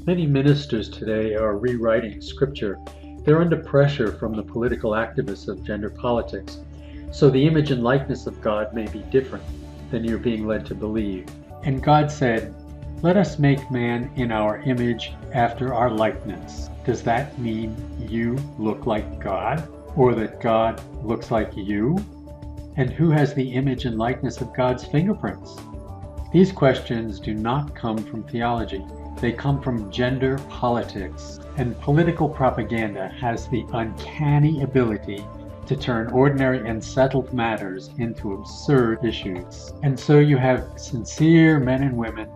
Many ministers today are rewriting scripture. They're under pressure from the political activists of gender politics. So the image and likeness of God may be different than you're being led to believe. And God said, "Let us make man in our image after our likeness." Does that mean you look like God? Or that God looks like you? And who has the image and likeness of God's fingerprints? These questions do not come from theology. They come from gender politics. And political propaganda has the uncanny ability to turn ordinary and settled matters into absurd issues. And so you have sincere men and women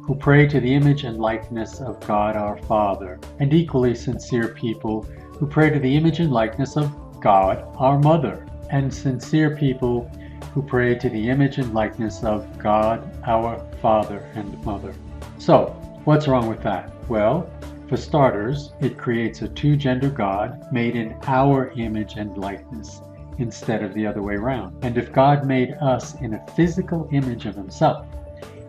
who pray to the image and likeness of God our Father, and equally sincere people who pray to the image and likeness of God our Mother, and sincere people who pray to the image and likeness of God our Father and Mother. So, what's wrong with that? Well, for starters, it creates a two-gender God made in our image and likeness instead of the other way around. And if God made us in a physical image of himself,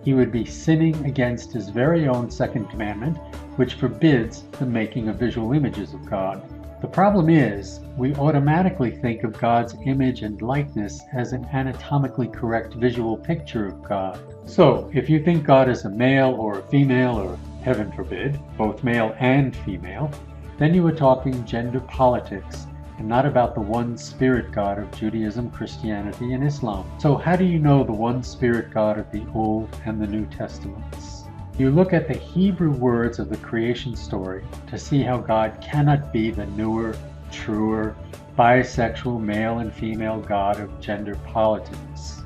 he would be sinning against his very own second commandment, which forbids the making of visual images of God. The problem is, we automatically think of God's image and likeness as an anatomically correct visual picture of God. So, if you think God is a male or a female, or heaven forbid, both male and female, then you are talking gender politics, and not about the one spirit God of Judaism, Christianity, and Islam. So how do you know the one spirit God of the Old and the New Testaments? You look at the Hebrew words of the creation story to see how God cannot be the newer, truer, bisexual male and female God of gender politics.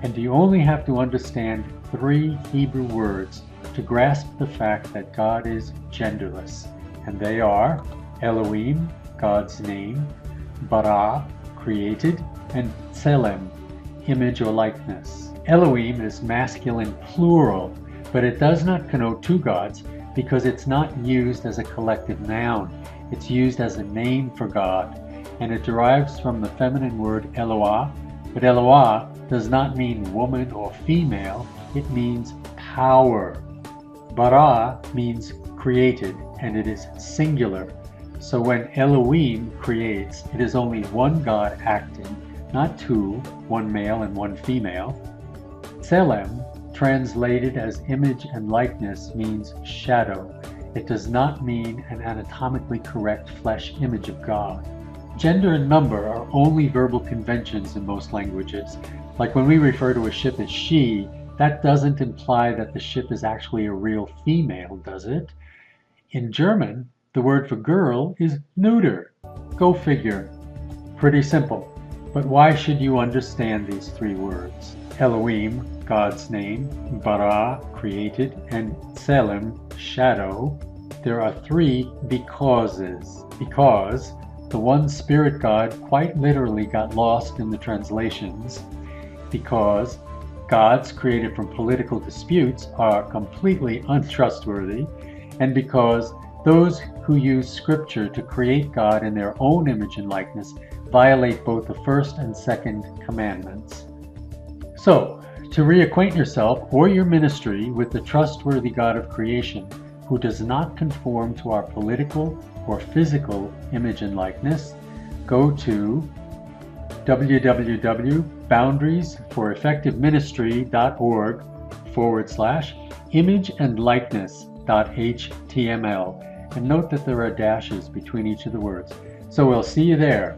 And you only have to understand 3 Hebrew words to grasp the fact that God is genderless. And they are Elohim, God's name, bara, created, and tselem, image or likeness. Elohim is masculine plural, but it does not connote 2 gods because it's not used as a collective noun. It's used as a name for God, and it derives from the feminine word Eloah, but Eloah does not mean woman or female, it means power. Bara means created, and it is singular. So when Elohim creates, it is only one God acting, not 2, one male and one female. Tselem, translated as image and likeness, means shadow. It does not mean an anatomically correct flesh image of God. Gender and number are only verbal conventions in most languages. Like when we refer to a ship as she, that doesn't imply that the ship is actually a real female, does it? In German, the word for girl is neuter. Go figure. Pretty simple. But why should you understand these 3 words? Elohim, God's name, bara, created, and tselem, shadow. There are 3 becauses. Because the one spirit God quite literally got lost in the translations. Because gods created from political disputes are completely untrustworthy. And because those who use scripture to create God in their own image and likeness violate both the first and second commandments. So, to reacquaint yourself or your ministry with the trustworthy God of creation, who does not conform to our political or physical image and likeness, go to www.boundariesforeffectiveministry.org/imageandlikeness.html, and note that there are dashes between each of the words. So we'll see you there.